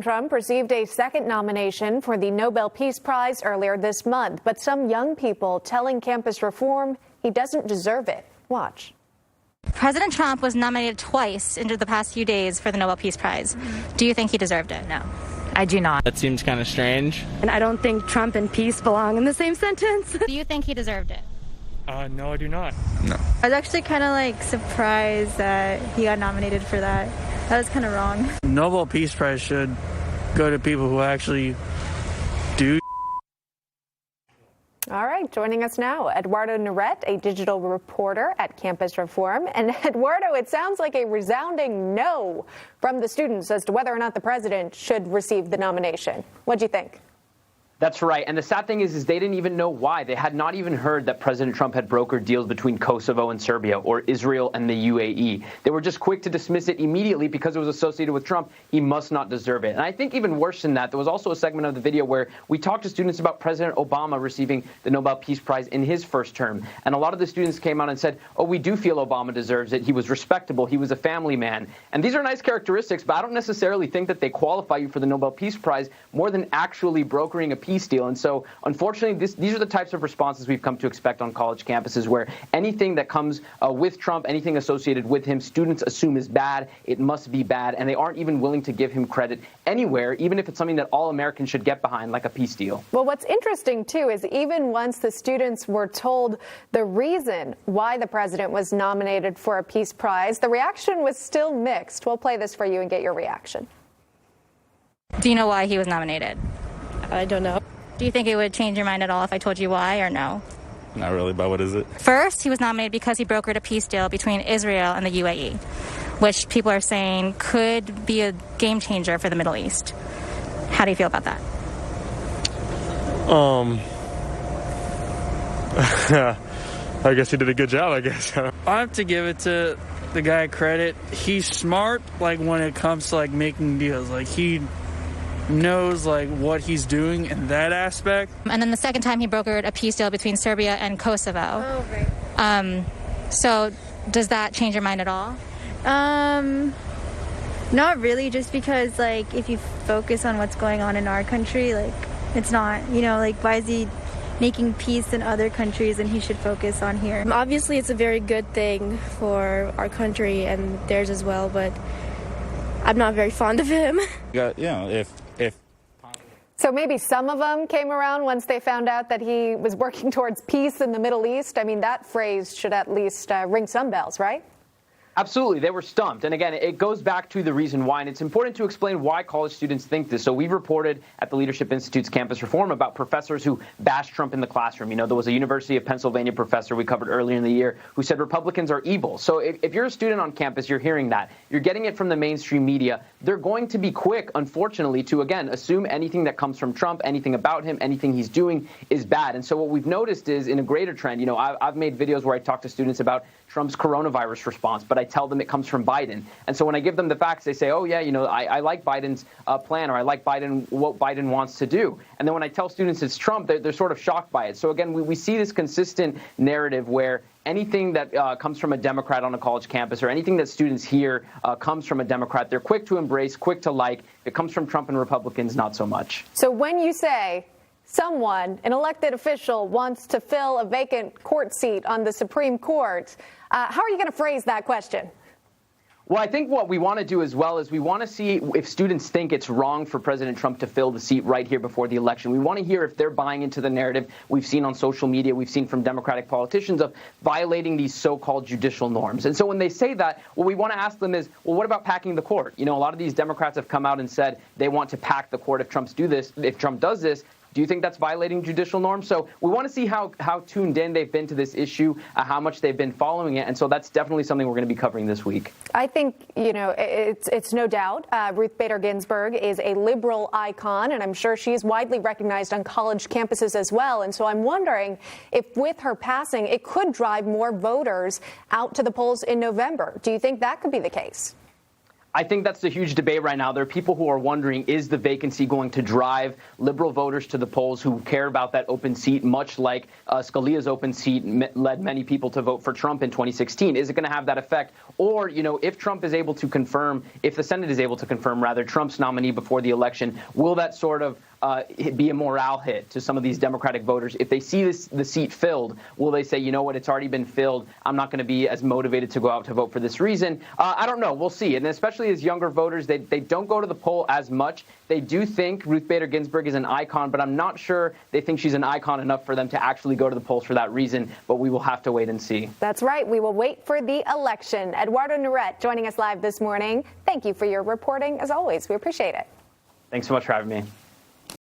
Trump received a second nomination for the Nobel Peace Prize earlier this month, but some young people telling Campus Reform he doesn't deserve it. Watch. President Trump was nominated twice in the past few days for the Nobel Peace Prize. Do you think he deserved it? No, I do not. That seems kind of strange. And I don't think Trump and peace belong in the same sentence. Do you think he deserved it? No, I do not. No. I was actually kind of surprised that he got nominated for that. That was kind of wrong. Nobel Peace Prize should go to people who actually do. All right, joining us now, Eduardo Neret, a digital reporter at Campus Reform. And Eduardo, it sounds like a resounding no from the students as to whether or not the president should receive the nomination. What do you think? That's right. And the sad thing is they didn't even know why. They had not even heard that President Trump had brokered deals between Kosovo and Serbia or Israel and the UAE. They were just quick to dismiss it immediately because it was associated with Trump. He must not deserve it. And I think even worse than that, there was also a segment of the video where we talked to students about President Obama receiving the Nobel Peace Prize in his first term. And a lot of the students came out and said, oh, we do feel Obama deserves it. He was respectable. He was a family man. And these are nice characteristics, but I don't necessarily think that they qualify you for the Nobel Peace Prize more than actually brokering a peace deal. And so, unfortunately, these are the types of responses we've come to expect on college campuses, where anything that comes with Trump, anything associated with him, students assume is bad. It must be bad. And they aren't even willing to give him credit anywhere, even if it's something that all Americans should get behind, like a peace deal. Well, what's interesting, too, is even once the students were told the reason why the president was nominated for a peace prize, the reaction was still mixed. We'll play this for you and get your reaction. Do you know why he was nominated? I don't know. Do you think it would change your mind at all if I told you why or no? Not really, but what is it? First, he was nominated because he brokered a peace deal between Israel and the UAE, which people are saying could be a game changer for the Middle East. How do you feel about that? I guess he did a good job, I guess. I have to give it to the guy credit. He's smart, when it comes to, making deals. He knows what he's doing in that aspect. And then the second time he brokered a peace deal between Serbia and Kosovo. Oh, right. So does that change your mind at all? Not really, just because, if you focus on what's going on in our country, it's not, why is he making peace in other countries and he should focus on here? Obviously, it's a very good thing for our country and theirs as well, but I'm not very fond of him. If So maybe some of them came around once they found out that he was working towards peace in the Middle East. I mean, that phrase should at least ring some bells, right? Absolutely. They were stumped. And again, it goes back to the reason why. And it's important to explain why college students think this. So we've reported at the Leadership Institute's Campus Reform about professors who bashed Trump in the classroom. There was a University of Pennsylvania professor we covered earlier in the year who said Republicans are evil. So if you're a student on campus, you're hearing that. You're getting it from the mainstream media. They're going to be quick, unfortunately, to, again, assume anything that comes from Trump, anything about him, anything he's doing is bad. And so what we've noticed is, in a greater trend, I've made videos where I talk to students about Trump's coronavirus response, but I tell them it comes from Biden. And so when I give them the facts, they say, oh, yeah, I like Biden's plan, or I like what Biden wants to do. And then when I tell students it's Trump, they're sort of shocked by it. So again, we see this consistent narrative where anything that comes from a Democrat on a college campus, or anything that students hear comes from a Democrat, they're quick to embrace, quick to like. If it comes from Trump and Republicans, not so much. So when you say someone, an elected official, wants to fill a vacant court seat on the Supreme Court, how are you going to phrase that question? Well, I think what we want to do as well is we want to see if students think it's wrong for President Trump to fill the seat right here before the election. We want to hear if they're buying into the narrative we've seen on social media, we've seen from Democratic politicians of violating these so-called judicial norms. And so when they say that, what we want to ask them is, well, what about packing the court? A lot of these Democrats have come out and said they want to pack the court if Trump does this. Do you think that's violating judicial norms? So we want to see how tuned in they've been to this issue, how much they've been following it. And so that's definitely something we're going to be covering this week. I think, it's no doubt. Ruth Bader Ginsburg is a liberal icon, and I'm sure she's widely recognized on college campuses as well. And so I'm wondering if with her passing, it could drive more voters out to the polls in November. Do you think that could be the case? I think that's the huge debate right now. There are people who are wondering, is the vacancy going to drive liberal voters to the polls who care about that open seat, much like Scalia's open seat led many people to vote for Trump in 2016? Is it going to have that effect? Or, if Trump is able to confirm, if the Senate is able to confirm, rather, Trump's nominee before the election, will that sort of be a morale hit to some of these Democratic voters? If they see the seat filled, will they say, you know what, it's already been filled, I'm not going to be as motivated to go out to vote for this reason? I don't know. We'll see. And especially as younger voters, they don't go to the poll as much. They do think Ruth Bader Ginsburg is an icon, but I'm not sure they think she's an icon enough for them to actually go to the polls for that reason. But we will have to wait and see. That's right. We will wait for the election. Eduardo Neret joining us live this morning. Thank you for your reporting, as always. We appreciate it. Thanks so much for having me.